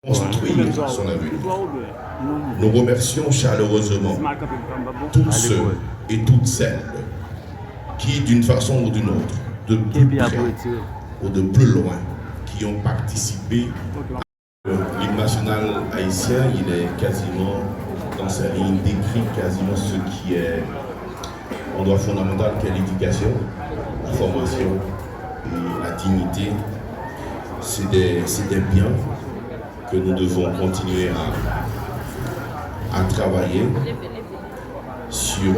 Construire son avenir. Nous remercions chaleureusement tous ceux et toutes celles qui, d'une façon ou d'une autre, de plus près ou de plus loin, qui ont participé à l'hymne national haïtien. Il est quasiment, dans sa ligne, décrit quasiment ce qui est un droit fondamental qu'est l'éducation, la formation et la dignité. C'est des biens que nous devons continuer à travailler sur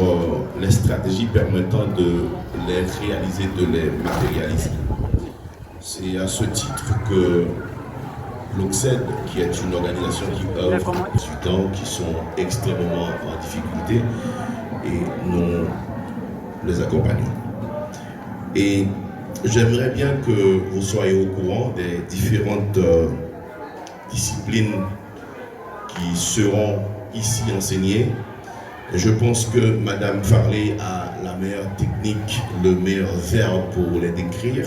les stratégies permettant de les réaliser, de les matérialiser. C'est à ce titre que l'OCSED, qui est une organisation qui œuvre depuis 18 ans, qui sont extrêmement en difficulté, et nous les accompagnons. Et j'aimerais bien que vous soyez au courant des différentes disciplines qui seront ici enseignées. Et je pense que Madame Farley a la meilleure technique, le meilleur verbe pour les décrire.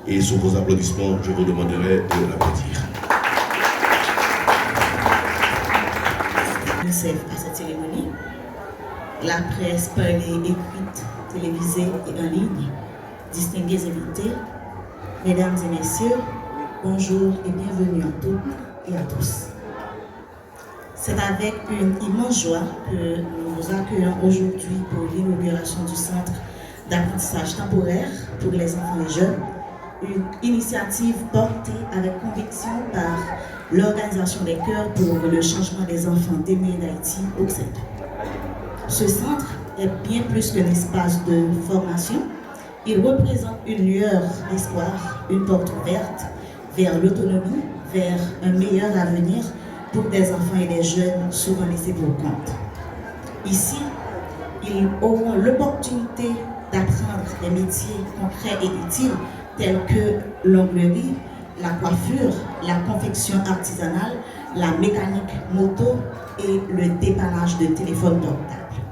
Et sous vos applaudissements, je vous demanderai de l'applaudir. Nous servons à cette cérémonie. La presse parlée, écrite, télévisée et en ligne, distingués invités, mesdames et messieurs, bonjour et bienvenue à toutes et à tous. C'est avec une immense joie que nous vous accueillons aujourd'hui pour l'inauguration du Centre d'apprentissage temporaire pour les enfants et jeunes, une initiative portée avec conviction par l'Organisation des Cœurs pour le changement des enfants démunis d'Haïti, OCSED. Ce centre est bien plus qu'un espace de formation. Il représente une lueur d'espoir, une porte ouverte vers l'autonomie, vers un meilleur avenir pour des enfants et des jeunes souvent laissés pour compte. Ici, ils auront l'opportunité d'apprendre des métiers concrets et utiles tels que l'onglerie, la coiffure, la confection artisanale, la mécanique moto et le dépannage de téléphones portables.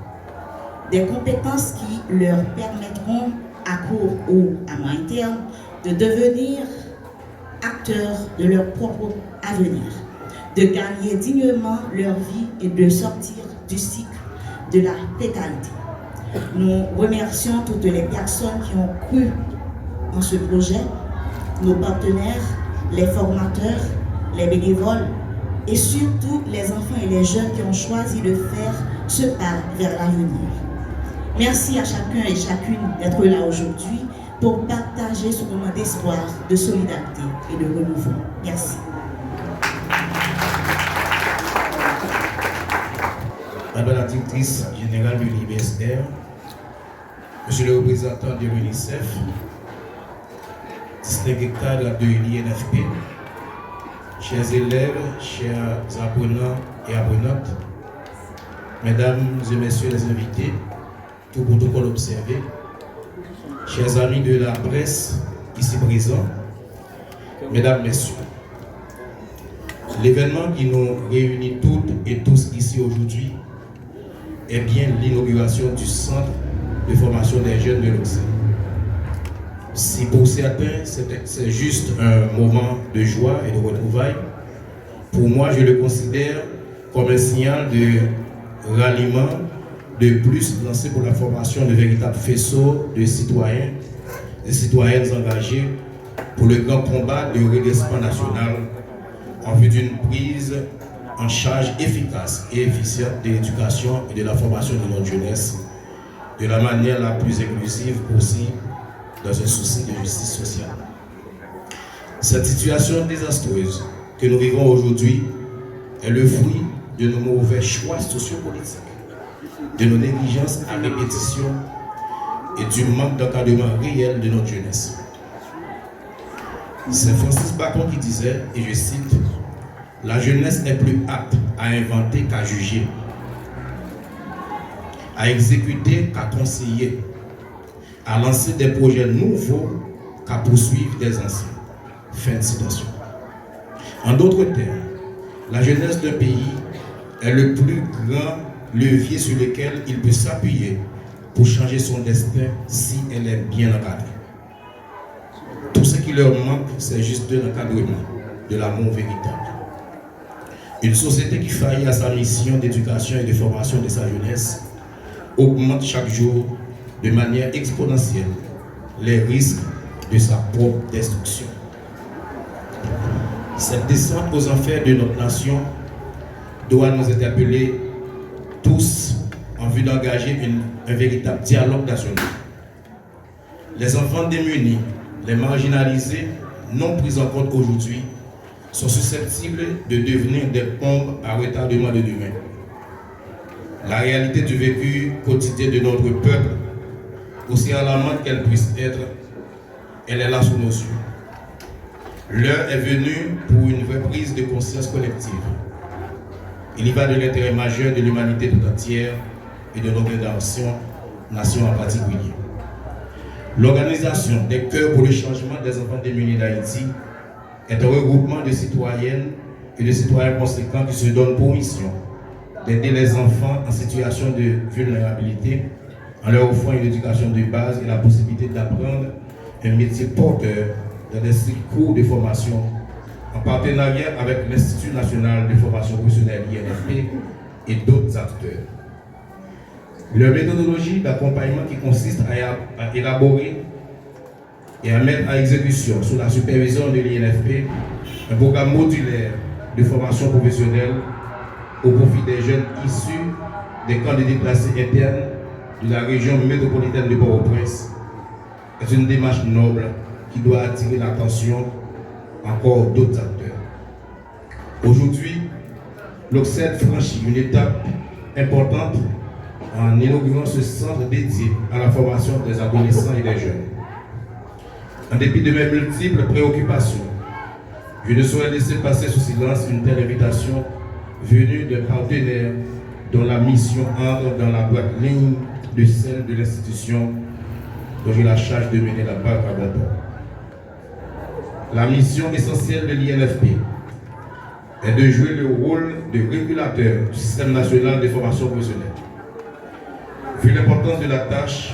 Des compétences qui leur permettront à court ou à moyen terme de devenir acteurs de leur propre avenir, de gagner dignement leur vie et de sortir du cycle de la précarité. Nous remercions toutes les personnes qui ont cru en ce projet, nos partenaires, les formateurs, les bénévoles et surtout les enfants et les jeunes qui ont choisi de faire ce pas vers l'avenir. Merci à chacun et chacune d'être là aujourd'hui pour partager ce moment d'espoir, de solidarité et de renouveau. Merci. Madame la directrice générale de l'IBSR, Monsieur le représentant de l'UNICEF, distingués cadres de l'INFP, chers élèves, chers apprenants et apprenantes, Mesdames et Messieurs les invités, tout protocole observé, chers amis de la presse ici présents, mesdames, messieurs, l'événement qui nous réunit toutes et tous ici aujourd'hui est bien l'inauguration du centre de formation des jeunes de l'Occident. Si pour certains c'est juste un moment de joie et de retrouvailles, pour moi je le considère comme un signal de ralliement de plus lancé pour la formation de véritables faisceaux de citoyens et citoyennes engagés pour le grand combat de redressement national en vue d'une prise en charge efficace et efficiente de l'éducation et de la formation de notre jeunesse de la manière la plus inclusive possible dans un souci de justice sociale. Cette situation désastreuse que nous vivons aujourd'hui est le fruit de nos mauvais choix sociopolitiques, de nos négligences à répétition et du manque d'encadrement réel de notre jeunesse. C'est Francis Bacon qui disait, et je cite, « La jeunesse est plus apte à inventer qu'à juger, à exécuter qu'à conseiller, à lancer des projets nouveaux qu'à poursuivre des anciens. » Fin de citation. En d'autres termes, la jeunesse d'un pays est le plus grand levier sur lequel il peut s'appuyer pour changer son destin si elle est bien encadrée. Tout ce qui leur manque, c'est juste de l'encadrement, de l'amour véritable. Une société qui faillit à sa mission d'éducation et de formation de sa jeunesse augmente chaque jour de manière exponentielle les risques de sa propre destruction. Cette descente aux enfers de notre nation doit nous interpeller tous en vue d'engager un véritable dialogue national. Les enfants démunis, les marginalisés, non pris en compte aujourd'hui, sont susceptibles de devenir des bombes à retardement de demain. La réalité du vécu quotidien de notre peuple, aussi alarmante qu'elle puisse être, elle est là sous nos yeux. L'heure est venue pour une vraie prise de conscience collective. Il y va de l'intérêt majeur de l'humanité tout entière et de notre nation en particulier. L'organisation des cœurs pour le changement des enfants démunis d'Haïti est un regroupement de citoyennes et de citoyens conséquents qui se donnent pour mission d'aider les enfants en situation de vulnérabilité en leur offrant une éducation de base et la possibilité d'apprendre un métier porteur dans des cycles courts de formation en partenariat avec l'Institut national de formation professionnelle INFP et d'autres acteurs. Leur méthodologie d'accompagnement qui consiste à élaborer et à mettre à exécution sous la supervision de l'INFP un programme modulaire de formation professionnelle au profit des jeunes issus des camps de déplacés internes de la région métropolitaine de Port-au-Prince est une démarche noble qui doit attirer l'attention encore d'autres acteurs. Aujourd'hui, l'OCSED franchit une étape importante en inaugurant ce centre dédié à la formation des adolescents et des jeunes. En dépit de mes multiples préoccupations, je ne saurais laisser passer sous silence une telle invitation venue de partenaires dont la mission entre dans la droite ligne de celle de l'institution dont j'ai la charge de mener la barque à bon port. La mission essentielle de l'INFP est de jouer le rôle de régulateur du système national de formation professionnelle. Vu l'importance de la tâche,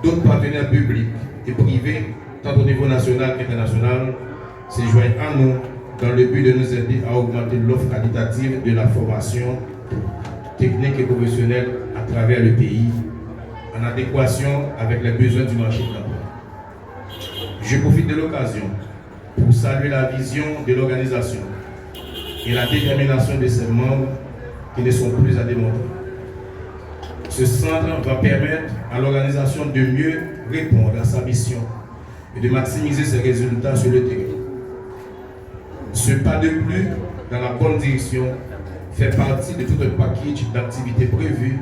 d'autres partenaires publics et privés, tant au niveau national qu'international, se joignent à nous dans le but de nous aider à augmenter l'offre qualitative de la formation technique et professionnelle à travers le pays, en adéquation avec les besoins du marché de l'emploi. Je profite de l'occasion pour saluer la vision de l'organisation et la détermination de ses membres qui ne sont plus à démontrer. Ce centre va permettre à l'organisation de mieux répondre à sa mission et de maximiser ses résultats sur le terrain. Ce pas de plus dans la bonne direction fait partie de tout un package d'activités prévues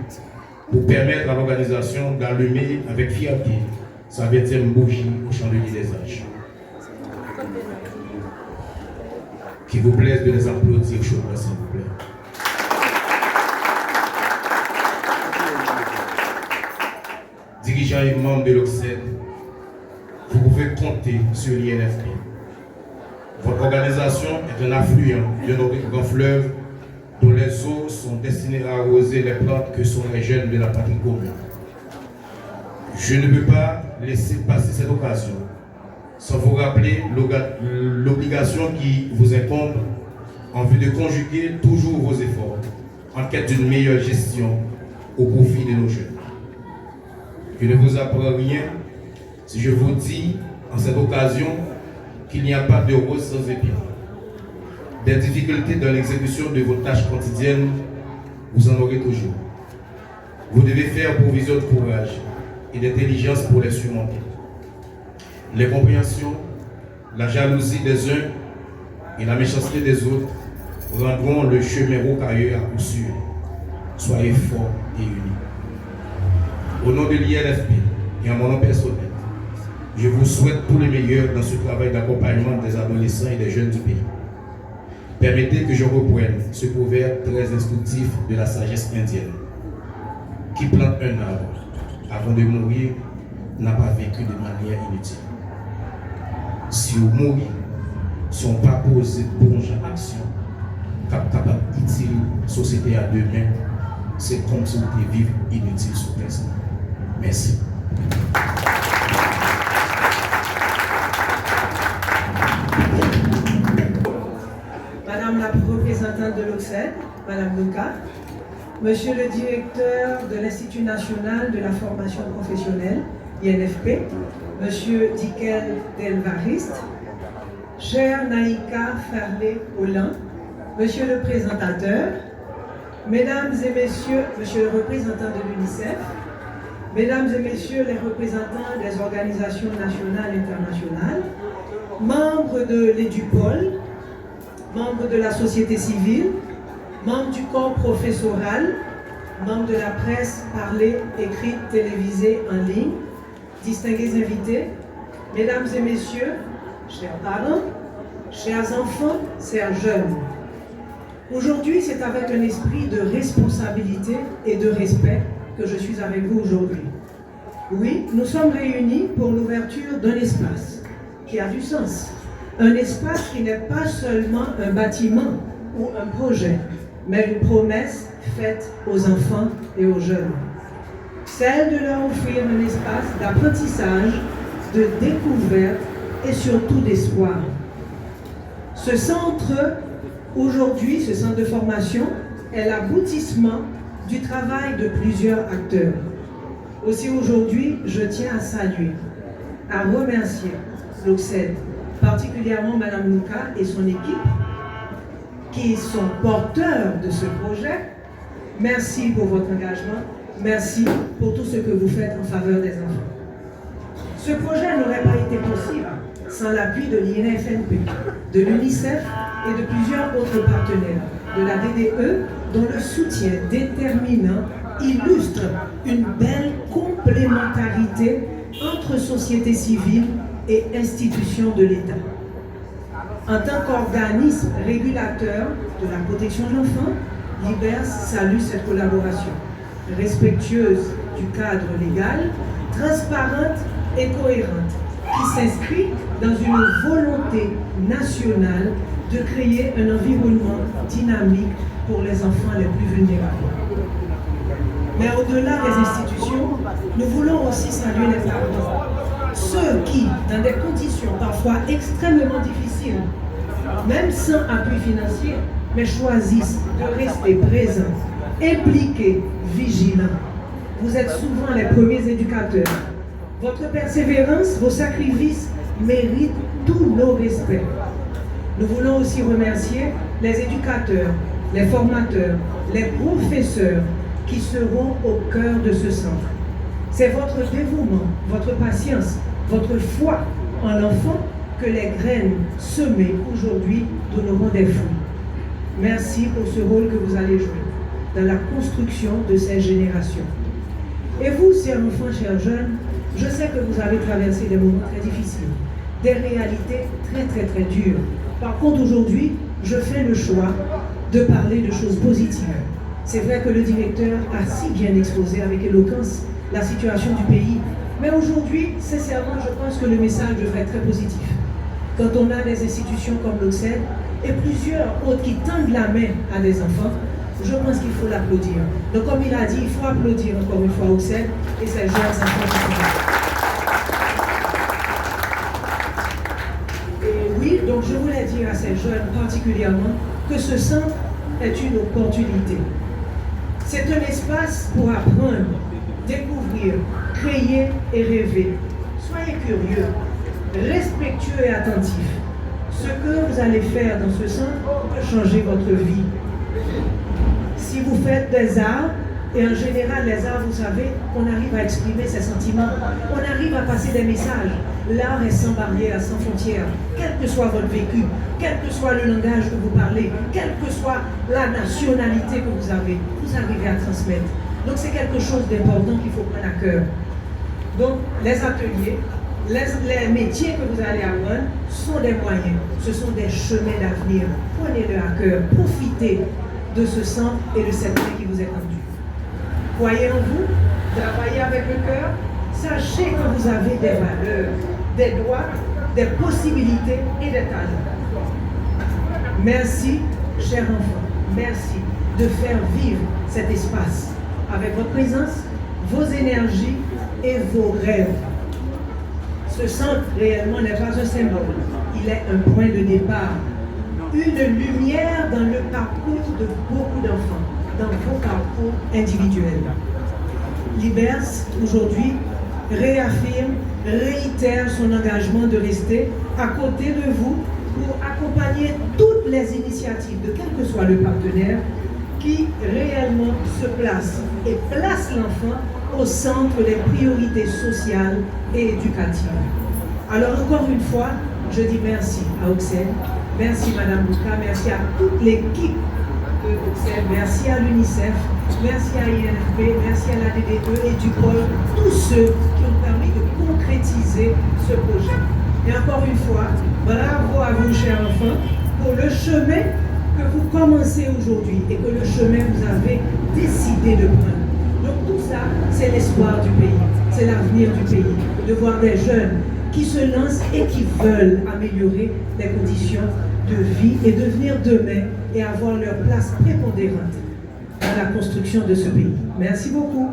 pour permettre à l'organisation d'allumer avec fierté sa 20e bougie au chandelier des âges. Qu'il vous plaise de les applaudir chaudement, s'il vous plaît. Dirigeants et membres de l'OCSED, vous pouvez compter compter sur l'INFP. Votre organisation est un affluent de notre grand fleuve dont les eaux sont destinées à arroser les plantes que sont les jeunes de la patrie commune. Je ne peux pas laisser passer cette occasion sans vous rappeler l'obligation qui vous incombe en vue de conjuguer toujours vos efforts en quête d'une meilleure gestion au profit de nos jeunes. Je ne vous apprends rien si je vous dis en cette occasion qu'il n'y a pas de rose sans épines. Des difficultés dans l'exécution de vos tâches quotidiennes, vous en aurez toujours. Vous devez faire provision de courage et d'intelligence pour les surmonter. L'incompréhension, la jalousie des uns et la méchanceté des autres rendront le chemin rocailleux à coup sûr. Soyez forts et unis. Au nom de l'INFP et en mon nom personnel, je vous souhaite tout le meilleur dans ce travail d'accompagnement des adolescents et des jeunes du pays. Permettez que je reprenne ce proverbe très instructif de la sagesse indienne. Qui plante un arbre avant de mourir n'a pas vécu de manière inutile. Si vous mourrez, si on pas posé bon genre d'action, capable utile société à demain, c'est comme si vous pouvez vivre inutile sur place. Merci. Madame la représentante de l'OCSED, Madame Luca, Monsieur le directeur de l'Institut national de la formation professionnelle, INFP, Monsieur Dikel Delvariste, chère Naïka Ferlé-Olin, Monsieur le présentateur, Mesdames et Messieurs, Monsieur le représentant de l'UNICEF, Mesdames et Messieurs les représentants des organisations nationales et internationales, membres de l'EDUPOL, membres de la société civile, membres du corps professoral, membres de la presse parlée, écrite, télévisée, en ligne, distingués invités, Mesdames et Messieurs, chers parents, chers enfants, chers jeunes. Aujourd'hui, c'est avec un esprit de responsabilité et de respect que je suis avec vous aujourd'hui. Oui, nous sommes réunis pour l'ouverture d'un espace qui a du sens. Un espace qui n'est pas seulement un bâtiment ou un projet, mais une promesse faite aux enfants et aux jeunes. Celle de leur offrir un espace d'apprentissage, de découverte et surtout d'espoir. Ce centre, aujourd'hui, ce centre de formation, est l'aboutissement du travail de plusieurs acteurs. Aussi aujourd'hui, je tiens à saluer, à remercier l'OCSED, particulièrement Madame Luca et son équipe, qui sont porteurs de ce projet. Merci pour votre engagement, merci pour tout ce que vous faites en faveur des enfants. Ce projet n'aurait pas été possible sans l'appui de l'INFNP, de l'UNICEF et de plusieurs autres partenaires, de la DDE, dont le soutien déterminant illustre une belle complémentarité entre société civile et institutions de l'État. En tant qu'organisme régulateur de la protection de l'enfant, l'IBERS salue cette collaboration, respectueuse du cadre légal, transparente et cohérente, qui s'inscrit dans une volonté nationale de créer un environnement dynamique pour les enfants les plus vulnérables. Mais au-delà des institutions, nous voulons aussi saluer les parents. Ceux qui, dans des conditions parfois extrêmement difficiles, même sans appui financier, mais choisissent de rester présents, impliqués, vigilants. Vous êtes souvent les premiers éducateurs. Votre persévérance, vos sacrifices méritent tous nos respects. Nous voulons aussi remercier les éducateurs, les formateurs, les professeurs qui seront au cœur de ce centre. C'est votre dévouement, votre patience, votre foi en l'enfant que les graines semées aujourd'hui donneront des fruits. Merci pour ce rôle que vous allez jouer dans la construction de ces générations. Et vous, chers enfants, chers jeunes, je sais que vous avez traversé des moments très difficiles, des réalités très très très dures. Par contre, aujourd'hui, je fais le choix de parler de choses positives. C'est vrai que le directeur a si bien exposé avec éloquence la situation du pays, Mais aujourd'hui, sincèrement, je pense que le message devrait être très positif. Quand on a des institutions comme l'Occed et plusieurs autres qui tendent la main à des enfants, je pense qu'il faut l'applaudir. Donc comme il a dit, il faut applaudir encore une fois Occed et ces jeunes enfants qui sont là. Et oui, donc je voulais dire à ces jeunes particulièrement que ce centre est une opportunité. C'est un espace pour apprendre, découvrir, créer et rêver. Soyez curieux, respectueux et attentifs. Ce que vous allez faire dans ce centre peut changer votre vie. Si vous faites des arts, et en général les arts, vous savez, on arrive à exprimer ses sentiments, on arrive à passer des messages. L'art est sans barrière, sans frontières, quel que soit votre vécu, quel que soit le langage que vous parlez, quelle que soit la nationalité que vous avez, vous arrivez à transmettre. Donc c'est quelque chose d'important qu'il faut prendre à cœur. Donc les ateliers, les métiers que vous allez apprendre sont des moyens, ce sont des chemins d'avenir. Prenez-le à cœur, profitez de ce centre et de cette main qui vous est tendue. Croyez en vous, travaillez avec le cœur, sachez que vous avez des valeurs, des droits, des possibilités et des talents. Merci, chers enfants, merci de faire vivre cet espace avec votre présence, vos énergies et vos rêves. Ce centre réellement n'est pas un symbole, il est un point de départ, une lumière dans le parcours de beaucoup d'enfants, dans vos parcours individuels. Libers, aujourd'hui, réaffirme, réitère son engagement de rester à côté de vous pour accompagner toutes les initiatives, de quel que soit le partenaire, qui réellement se place et place l'enfant au centre des priorités sociales et éducatives. Alors encore une fois, je dis merci à Occed, merci Madame Bouka, merci à toute l'équipe de Occed, merci à l'UNICEF, merci à INFP, merci à la DDE et du pôle, tous ceux qui ont permis de concrétiser ce projet. Et encore une fois, bravo à vous, chers enfants, pour le chemin que vous commencez aujourd'hui et que le chemin vous avez décidé de prendre. Donc tout ça, c'est l'espoir du pays, c'est l'avenir du pays, de voir des jeunes qui se lancent et qui veulent améliorer les conditions de vie et devenir demain et avoir leur place prépondérante dans la construction de ce pays. Merci beaucoup.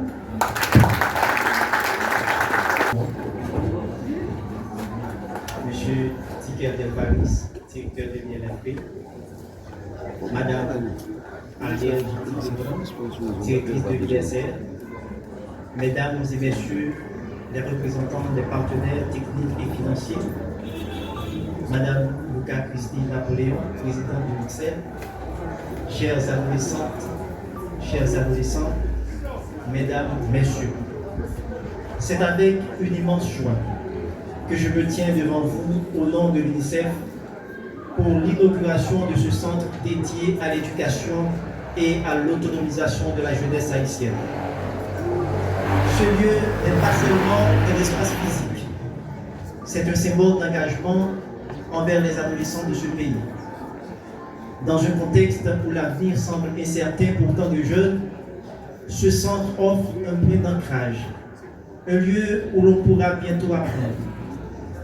Monsieur Tiker Del Paris, directeur de l'INFP, Madame Ariel directrice de l'ISR, Mesdames et Messieurs les représentants des partenaires techniques et financiers, Madame Bouka Christine Napoléon, présidente du Luxem, chères adolescentes, chers adolescents, Mesdames, Messieurs, c'est avec une immense joie que je me tiens devant vous au nom de l'UNICEF pour l'inauguration de ce centre dédié à l'éducation et à l'autonomisation de la jeunesse haïtienne. Ce lieu n'est pas seulement un espace physique, c'est un symbole d'engagement envers les adolescents de ce pays. Dans un contexte où l'avenir semble incertain pour tant de jeunes, ce centre offre un point d'ancrage, un lieu où l'on pourra bientôt apprendre,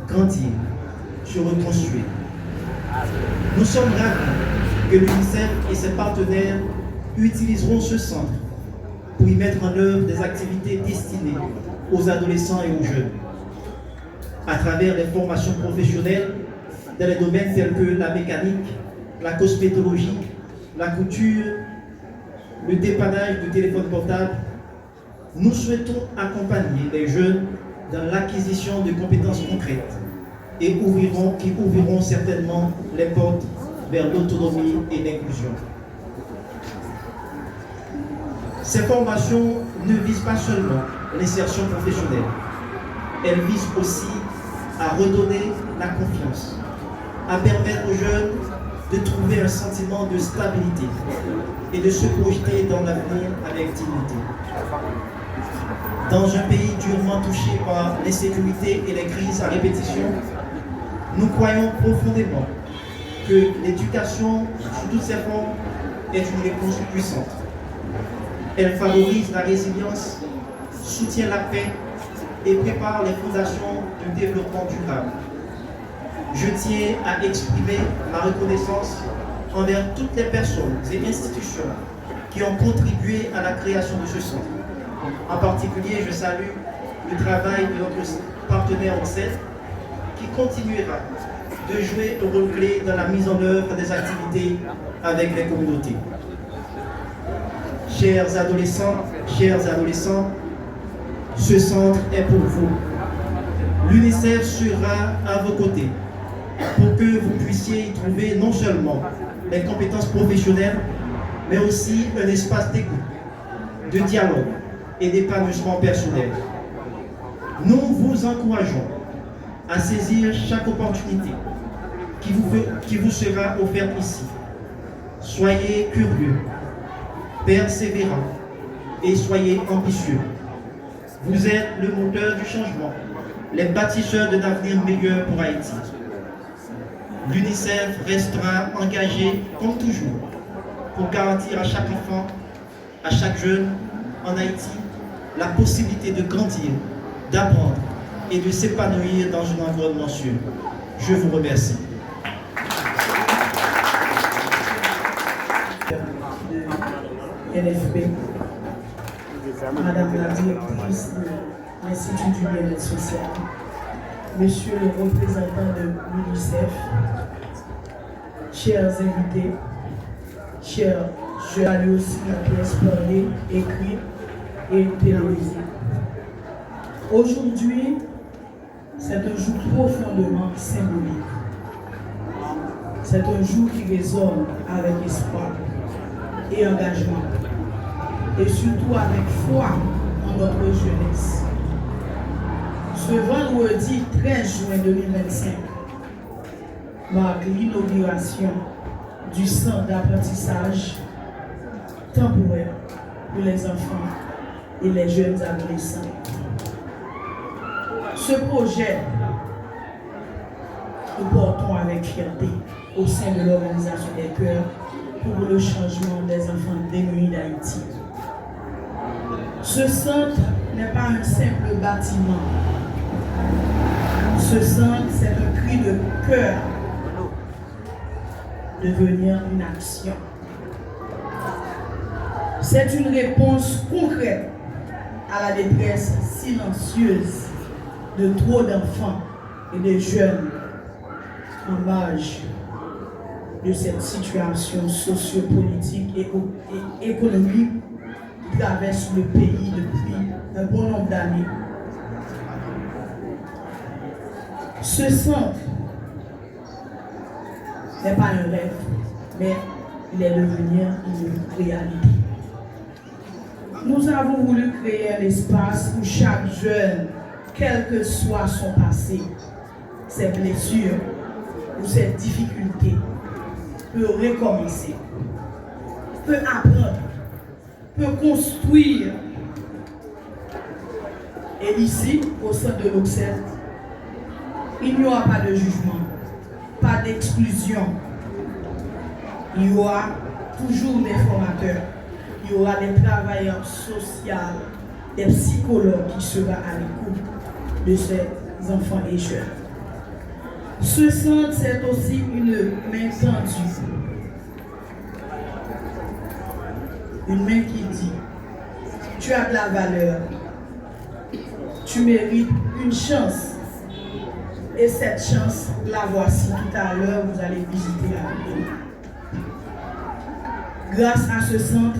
grandir, se reconstruire. Nous sommes ravis que l'UNICEF et ses partenaires utiliseront ce centre pour y mettre en œuvre des activités destinées aux adolescents et aux jeunes, à travers les formations professionnelles dans les domaines tels que la mécanique, la cosmétologie, la couture, le dépannage du téléphone portable. Nous souhaitons accompagner les jeunes dans l'acquisition de compétences concrètes et qui ouvriront certainement les portes vers l'autonomie et l'inclusion. Ces formations ne visent pas seulement l'insertion professionnelle, elles visent aussi à redonner la confiance, à permettre aux jeunes de trouver un sentiment de stabilité et de se projeter dans l'avenir avec dignité. Dans un pays durement touché par l'insécurité et les crises à répétition, nous croyons profondément que l'éducation sous toutes ses formes est une réponse puissante. Elle favorise la résilience, soutient la paix et prépare les fondations du développement durable. Je tiens à exprimer ma reconnaissance envers toutes les personnes et institutions qui ont contribué à la création de ce centre. En particulier, je salue le travail de notre partenaire OCSED qui continuera de jouer un rôle clé dans la mise en œuvre des activités avec les communautés. Chers adolescents, ce centre est pour vous. L'UNICEF sera à vos côtés pour que vous puissiez y trouver non seulement les compétences professionnelles, mais aussi un espace d'écoute, de dialogue et d'épanouissement personnel. Nous vous encourageons à saisir chaque opportunité qui vous sera offerte ici. Soyez curieux, persévérants et soyez ambitieux. Vous êtes le moteur du changement, les bâtisseurs d'un avenir meilleur pour Haïti. L'UNICEF restera engagé comme toujours pour garantir à chaque enfant, à chaque jeune en Haïti, la possibilité de grandir, d'apprendre et de s'épanouir dans un environnement sûr. Je vous remercie. De l'NFP, Madame la directrice de l'Institut du bien-être social, Monsieur le représentant de l'UNICEF, chers invités, chers, je salue aussi la presse parlée, écrite et télévisée. Aujourd'hui, c'est un jour profondément symbolique. C'est un jour qui résonne avec espoir et engagement, et surtout avec foi en notre jeunesse. Ce vendredi 13 juin 2025 marque l'inauguration du centre d'apprentissage temporaire pour les enfants et les jeunes adolescents. Ce projet, nous portons avec fierté au sein de l'Organisation des Cœurs pour le changement des enfants démunis d'Haïti. Ce centre n'est pas un simple bâtiment. Ce centre, c'est un cri de cœur devenir une action. C'est une réponse concrète à la détresse silencieuse de trop d'enfants et de jeunes en marge de cette situation sociopolitique et économique qui traverse le pays depuis un bon nombre d'années. Ce centre n'est pas un rêve, mais il est devenu une réalité. Nous avons voulu créer un espace où chaque jeune, quel que soit son passé, ses blessures ou ses difficultés, peut recommencer, peut apprendre, peut construire. Et ici, au sein de l'OCSED, il n'y aura pas de jugement, pas d'exclusion. Il y aura toujours des formateurs, il y aura des travailleurs sociaux, des psychologues qui seront à l'écoute de ces enfants et jeunes. Ce centre, c'est aussi une main tendue. Une main qui dit, tu as de la valeur, tu mérites une chance. Et cette chance, la voici tout à l'heure, vous allez visiter avec nous. Grâce à ce centre,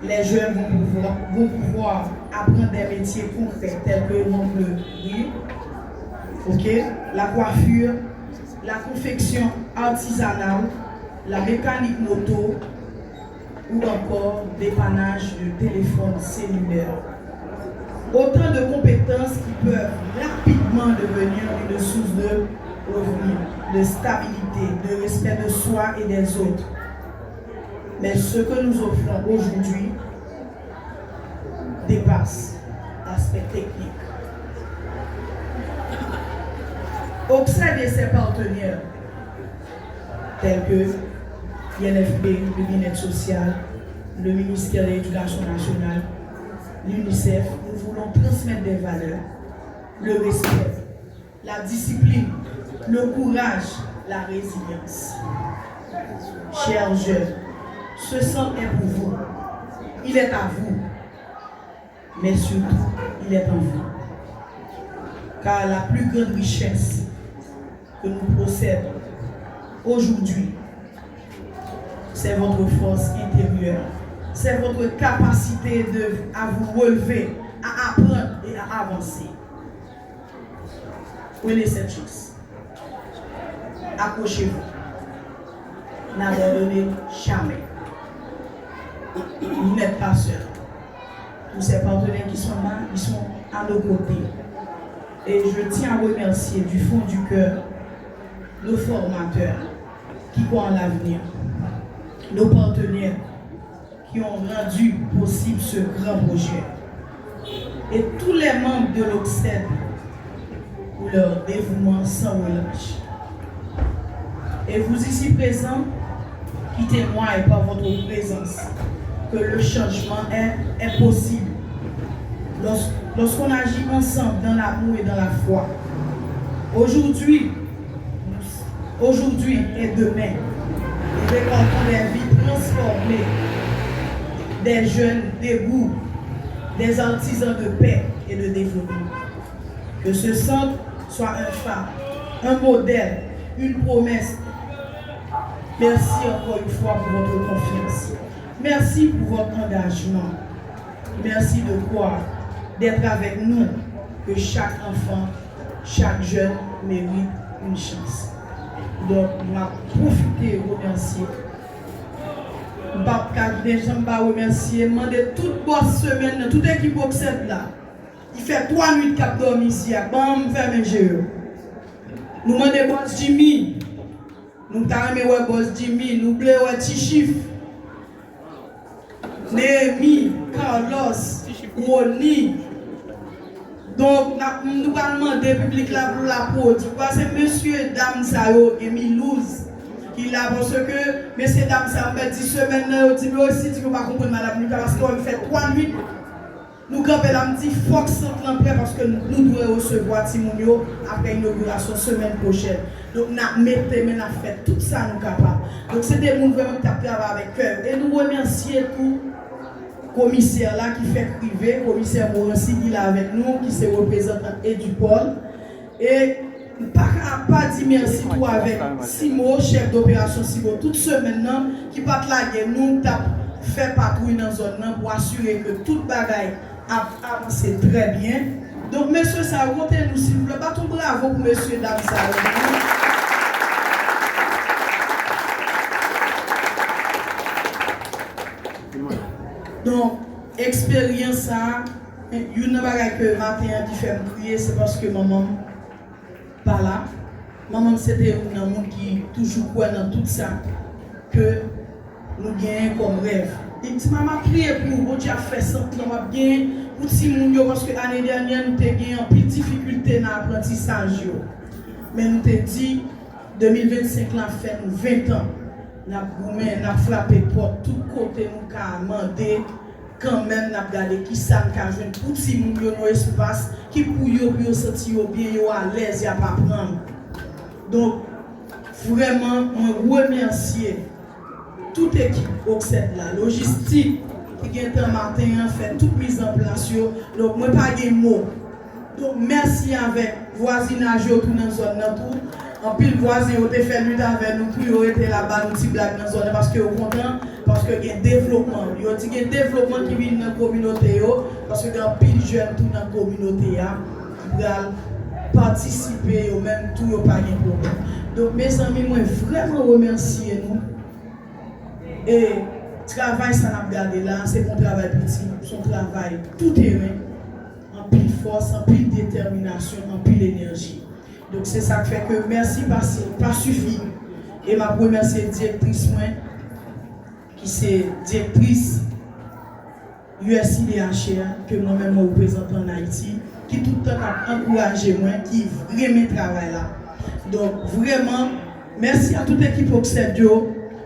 les jeunes vont pouvoir apprendre des métiers concrets tels que la coiffure, la confection artisanale, la mécanique moto ou encore dépannage de téléphone cellulaire. Autant de compétences qui peuvent rapidement devenir une source de revenus, de stabilité, de respect de soi et des autres. Mais ce que nous offrons aujourd'hui dépasse l'aspect technique. OCSED et ses partenaires, tels que l'INFP, le bien-être social, le ministère de l'Éducation nationale, l'UNICEF, nous voulons transmettre des valeurs, le respect, la discipline, le courage, la résilience. Chers jeunes, ce centre est pour vous. Il est à vous. Mais surtout, il est en vous. Car la plus grande richesse que nous possédons aujourd'hui, c'est votre force intérieure. C'est votre capacité à vous relever, à apprendre et à avancer. Prenez cette chance. Accrochez-vous. N'abandonnez jamais. Vous n'êtes pas seul. Tous ces partenaires qui sont là, ils sont à nos côtés. Et je tiens à remercier du fond du cœur nos formateurs qui croient en l'avenir, nos partenaires qui ont rendu possible ce grand projet, et tous les membres de l'OCSED pour leur dévouement sans relâche. Et vous ici présents, qui témoignent par votre présence que le changement est possible lorsqu'on agit ensemble dans l'amour et dans la foi. Aujourd'hui et demain, nous récoltons des vies transformées, des jeunes debout, des artisans de paix et de développement. Que ce centre soit un phare, un modèle, une promesse. Merci encore une fois pour votre confiance. Merci pour votre engagement. Merci de croire, d'être avec nous, que chaque enfant, chaque jeune mérite une chance. Donc, on va profiter et remercier. Je vais remercier, demander toute bonne semaine, toute équipe OCSED là. Il fait 3 nuits qu'il dormi ici, bon, faire mes jeux. Nous demandons boss Jimmy. Nous avons boss Jimmy, nous voulons Tichif, Néhémie, Carlos, Roni. Donc, nous allons demander public là pour la porte. C'est monsieur et dame Sayo et Milouz qui là parce que messieurs et dames ça me dit semaine là, dit aussi tu ne peux pas comprendre madame Lucas parce qu'on fait 3 nuits. Nous campons là, me dit faut que ça prêt parce que nous devons recevoir Timonio après l'inauguration semaine prochaine. Donc, nous avons fait tout ça, nous capables. Donc, c'est des gens vraiment qui travaillent avec cœur. Et nous remercions tout commissaire là qui fait privé, commissaire Morancy qui est là avec nous, qui se représentant et du pôle. Et pas dire merci tout avec Simo, chef d'opération Simo, toute semaine qui part là, nous fait patrouille dans la zone pour assurer que toute bagaille a avancé très bien. Donc, monsieur Sao, votez-nous s'il vous plaît. Battons bravo pour monsieur et dame Sao. Donc, expérience ça, il y a que 21 qui fait me crier, c'est parce que maman pas là. Maman c'était un monde qui toujours croit dans tout ça que nous gagnons comme rêve. Il dit maman priez pour vous, Dieu a fait ça, nous va bien pour si moun parce que l'année dernière nous avons gagné en petite difficulté dans l'apprentissage. Mais nous avons dit 2025 là fait nous 20 ans. Nous avons frappé porte tout côté, nous avons demandé quand même, nous avons regardé qui ça nous a joué pour si nous avons un espace qui pour nous sentir bien, à l'aise, il n'y a pas à prendre. Donc, vraiment, je remercie toute l'équipe OCSED, la logistique qui est un matin, fait toute mise en place. Donc, moi, pas de mots. Donc, merci avec voisinage tout dans la zone. En pile voisin, vous avez fait lutte avec nous, puis vous été là-bas, nous petit blague dans la zone parce que vous content, parce que il y a un développement. Il y a un développement qui vient dans la communauté, parce que y a un pile jeune tout dans la communauté qui va participer au même tout, il n'y a pas de problème. Donc, mes amis, moi, vraiment remercier nous. Et le travail, ça n'a pas gardé là, c'est mon travail petit, son travail tout terrain, en pile force, en pile détermination, en pile énergie. Donc c'est ça qui fait que merci pas suffit. Et ma remercier directrice moi, qui c'est directrice USIDHR, que moi-même je représente en Haïti, qui tout le temps a encouragé moi, qui vraiment travaille là. Donc vraiment, merci à toute l'équipe OCSED.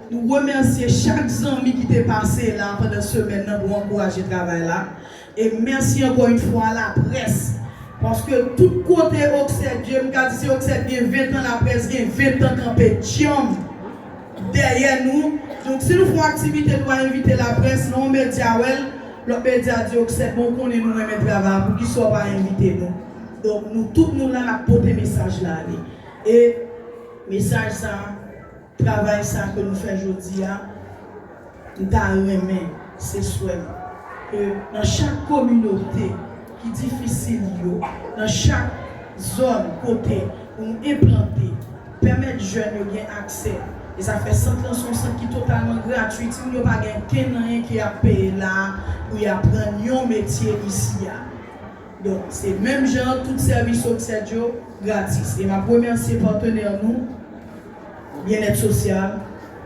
Nous remercions chaque ami qui est passé là pendant cette semaine pour encourager le travail là. Et merci encore une fois à la presse. Parce que tout côté Oxed, Dieu me dit c'est Oxed bien 20 ans, la presse bien 20 ans campé derrière nous. Donc si nous faisons activité, nous allons inviter la presse, non média, le média dit Oxed, bon qu'on est nous mettre travail pour qu'ils ne soient pas invités nous. Donc nous tous nous là la porter message là. Et message ça, travail ça que nous faisons aujourd'hui, nous avons c'est souhait que dans chaque communauté qui est difficile, dans chaque zone, côté, où nous implanter, permettre aux jeunes d'avoir accès. Et ça fait 100 ans, son centre qui est totalement gratuit. Si nous n'avons pas quelqu'un qui a payé là, pour apprendre un métier ici. Donc, c'est même genre, tout service Oxed gratis. Et ma première partenaire, nous, Bien-être social,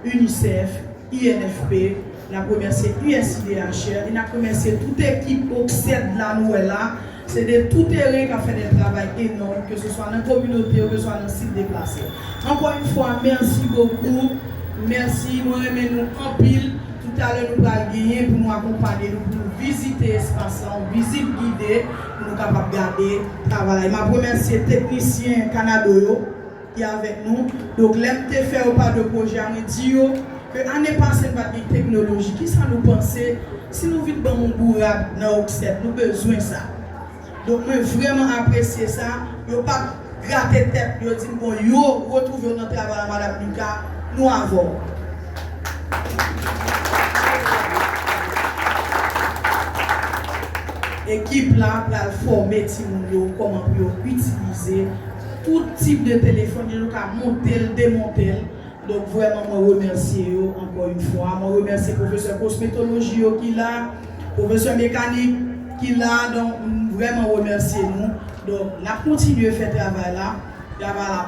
UNICEF, INFP, la première c'est USIDHR, et la première c'est toute équipe Oxed là, nous là. C'est de tout terrain qui a fait des travail énorme, que ce soit dans la communauté ou que ce soit dans le site déplacé. Encore une fois, merci beaucoup. Merci, nous aimons nous en pile. Tout à l'heure, nous allons gagner pour nous accompagner, pour nous visiter l'espace, en visite guidée, pour nous capables de garder le travail. Je remercie les techniciens canadiens qui sont avec nous. Donc, l'MT fait ou pas de projet, on dit que l'année passée, nous avons une technologie. Qui ça nous penser? Si nous vivons dans mon bourrade, dans Oxed, nous avons besoin de ça. Donc, je vraiment apprécié ça. Je n'ai pas gratté tête. Je dis, bon, yo, retrouvez notre travail à Madame Lucas. Nous avons. Équipe là, pour former comment utiliser tout type de téléphone, nous monter, démonter. Donc, vraiment, je remercie encore une fois. Je remercie le professeur cosmétologie qui est là, le professeur mécanique qui est là. Donc, vraiment remercier nous. Donc, on a continué à faire travail là.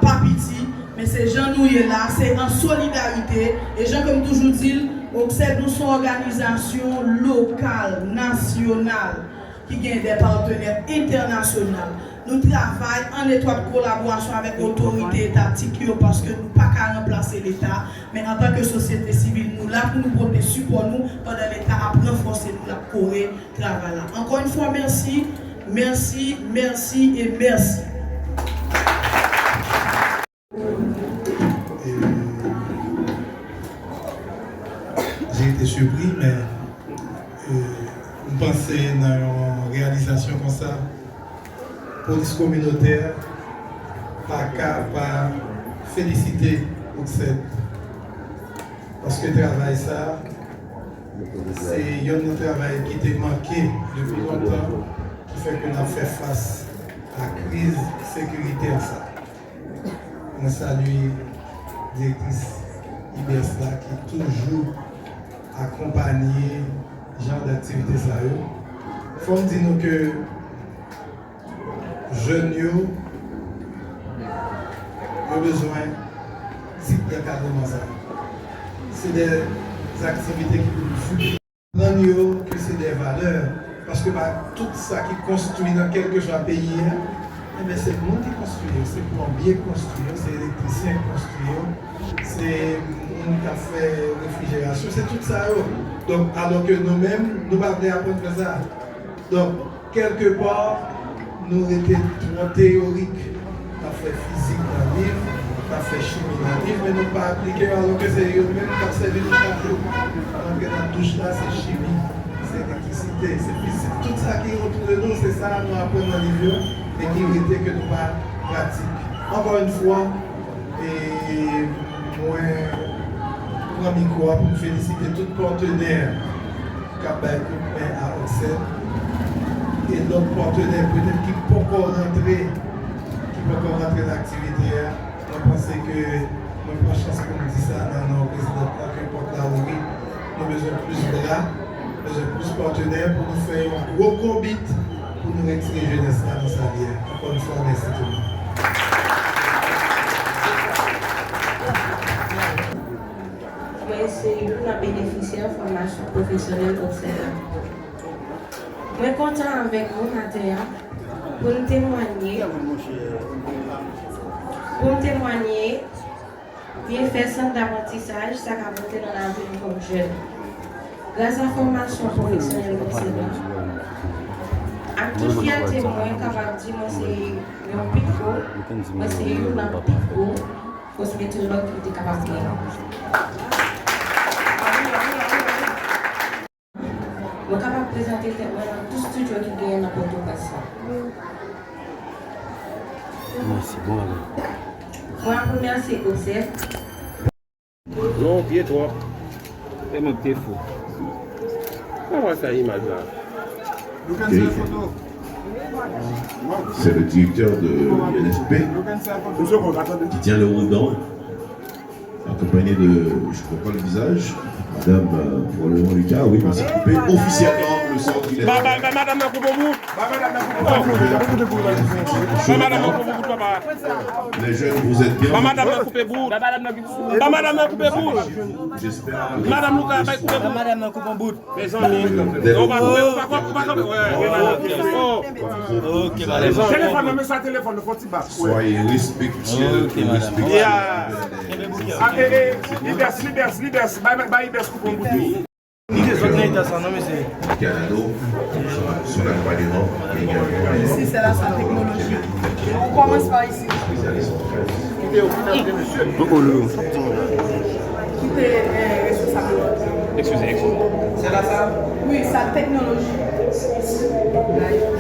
Pas petit, mais ces gens nous là, c'est en solidarité. Et gens comme toujours dit, Oxed nous sont organisation locale, nationale, qui gagne des partenaires internationaux. Nous travaillons en étroite collaboration avec l'autorité étatique parce que nous ne pouvons pas remplacer l'État, mais en tant que société civile, nous là pour nous porter support nous pendant l'État à renforcer la Corée travail là. Encore une fois, merci, merci, merci et merci. J'ai été surpris, mais je pensais dans une réalisation comme ça. Police communautaire, pas féliciter Oxed. Parce que travail ça, c'est un travail qui était manqué depuis longtemps, qui fait qu'on a fait face à la crise sécuritaire. On salue la directrice IBSA qui toujours accompagné ce genre d'activité. Il faut dire que jeunes ont besoin de cadrement ça. C'est des activités qui nous que c'est des valeurs. Parce que tout ça qui construit dans quelque chose à payer, c'est le monde qui construit, c'est le plombier qui construit, c'est l'électricien qui construit, c'est le monde qui a fait réfrigération, c'est tout ça. Donc, alors que nous-mêmes, nous ne pouvons pas apprendre ça. Donc, quelque part, nous étions trop théoriques. On a fait physique dans le livre, on a fait chimie dans le livre, mais nous pas appliqué alors que c'est eux-mêmes qui ont servi nous chaque jour. Alors que dans la douche là, c'est chimie, c'est électricité, c'est physique. Tout ça qui est autour de nous, c'est ça nous apprenons dans le livre et qui était que nous pas pratique. Encore une fois, et moi, je prends le micro pour féliciter tous les partenaires qui ont fait à Oxed. Et d'autres partenaires peut-être qui ne peuvent pas rentrer dans l'activité. Je pense que nous avons la chance qu'on dit ça dans nos résidents, qu'importe là où oui, nous avons besoin de plus de bras, besoin de plus de partenaires pour nous faire un gros combat pour nous retirer jeunesse dans sa vie. Encore une fois, merci tout le monde. C'est pour la bénéficiaire de formation professionnelle au Sénat. Je suis content avec vous, Nadia, pour nous témoigner, bien faire centre d'apprentissage, ça a monté dans la vie comme jeune. Grâce à la formation professionnelle au Sénat, Avec toute fierté, moi, capable de dire, moi, c'est un pico, moi, c'est un pico, faut se mettre l'autre qui est capable de faire. Je suis capable de présenter tout studio qui gagne dans Port-au-Prince. Merci, bon alors. Moi, la première, c'est Ocel. Non, pied toi. C'est mon petit fou. Comment ça image là? C'est le directeur de l'INFP qui tient le ruban, accompagné de, je ne vois pas le visage, Madame probablement Lucas, oui, va s'occuper officiellement le centre du Madame la coupe au bout. Les jeunes, vous êtes bien. Madame la coupe au bout. Madame la coupe au bout. J'espère. Madame Lucas, va couper au bout. Madame la coupe au bout. Mes amis. On va couper. Téléphone, mais ça téléphone, le faut t'y battre. Soyez respectueux. Libers, coupe au bout. Canado, son accompagnement également. Ici, c'est la salle technologie. On commence par ici. Tout est responsable. Excusez. C'est la salle? Oui, salle technologie. Là, il faut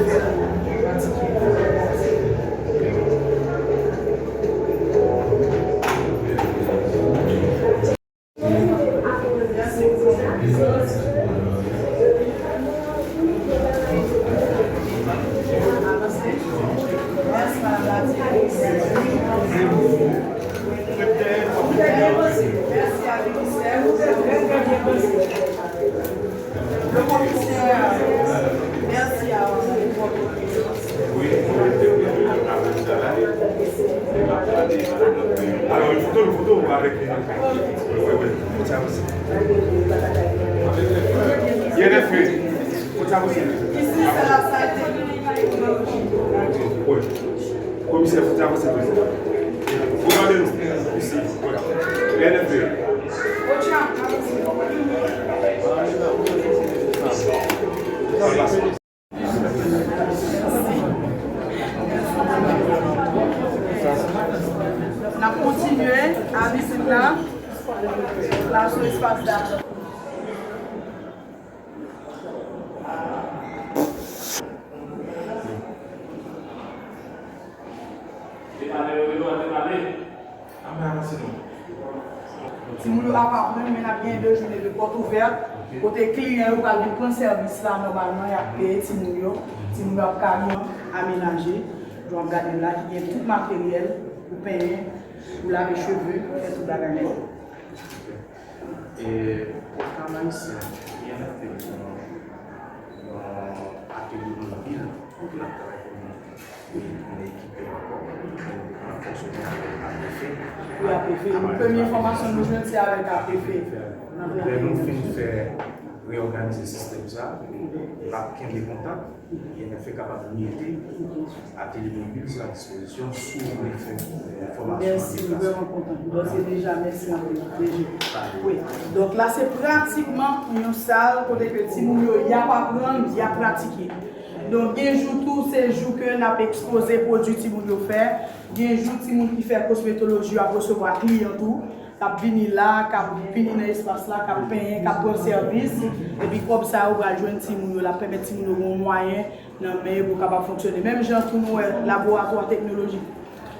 Alors, le photo, on va avec les. Il y a des faits. Ici, c'est la salle technologie. Oui. Commissaire, faut avancer. Regardez-nous. Ici. Il y a des faits. On a continué à visiter là sur l'espace d'art. Si nous avons appartement, mais nous avons 2 journées de porte ouverte. Côté client, vous avez prendre service là, normalement, il y a payé si nous avons camion aménagé. Nous avons regardé là, il y a tout le matériel pour payer, pour laver les cheveux, et tout le bagage. Et quand même, ici, il y a un atelier mobile, on travaille on est équipé en fonctionnement Oui, APF. La première formation que nous jouons, c'est avec APF. Nous finissons faire réorganiser le système, ça, là, qui est contact, il est fait capable de m'aider à télémobile à disposition sous l'effet de formation. Merci, nous sommes contents. Donc, c'est déjà, merci à vous. Oui. Donc là, c'est pratiquement une salle pour que si nous y a pas apprendre, il y a pratiquer. Donc, il y a un jour, tous ces jours que nous avons exposé les produits que nous avons fait. Il y a un jour qui fait cosmétologie à recevoir clients tout. Qui venir là, qui venir dans l'espace là, qui payer, qui prend service. Et puis comme ça, on va joindre Timounio, la permettre Timounio un moyen pour capable fonctionner. Même gens tout nous laboratoire technologique.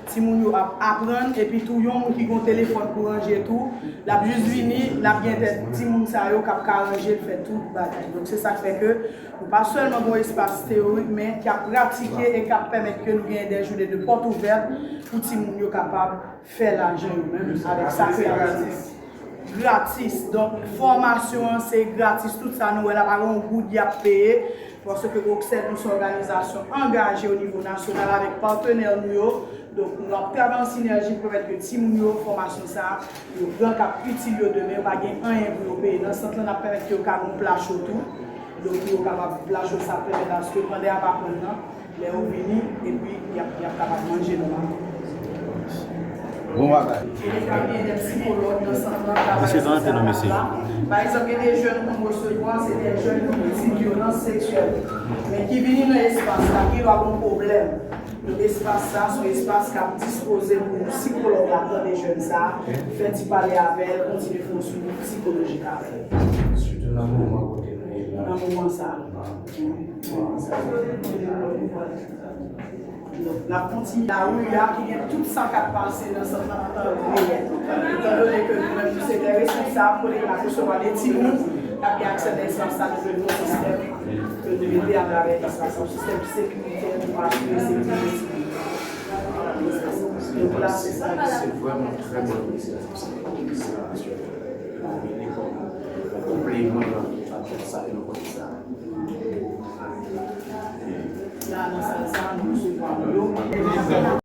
Timounio apprendre et puis tout le monde qui a un téléphone pour ranger tout, la juste venir, la bien être Timoun ça yo qui a ranger fait tout bagage. Donc c'est ça qui fait que nous pas seulement un espace théorique mais qui a pratiqué et qui permet que nous ayons des journées de porte ouverte pour Timounio capable de faire l'argent même avec ça gratis. Donc formation c'est gratis, tout ça nous là pas un goût d'y payer parce que Oxed nous sommes une organisation engagée au niveau national avec partenaires nous. Donc, nous avons travaillé en synergie pour permettre que si nous avons formation, ça, nous avons utile demain, nous n'avons pas rien pour payer. Dans ce sens, nous avons permis que nous avons plage autour. Donc, nous avons capable de plage ça permet parce que pendant à pas prendre, les ont venu et puis il y a capable de manger normalement. Bon bagage. Il y a des psychologues dans ce centre. Monsieur Valentin, non, monsieur. Par exemple, il y a des jeunes qu'on recevoir, c'est des jeunes qui ont une violence sexuelle. Mais qui viennent dans l'espace là, qui ont un problème. L'espace là, c'est un espace qui a disposé pour un psychologue là, des jeunes ça, fait parler avec elle, continuer à faire un suivi psychologique avec elle. Surtout dans le moment côté. Dans le moment ça. La continue, la rue, il y a tout ça qui a passé dans ce moment. Étant donné que nous sommes des responsables pour les recevoir des petits mondes, qui a accès à l'espace, ça nous donne un système que nous devons aider à travers l'espace, un système sécuritaire pour assurer la sécurité. Donc là, c'est ça. C'est vraiment très bonne initiative. Complément à ça et le ça. Là, dans ça, nous recevons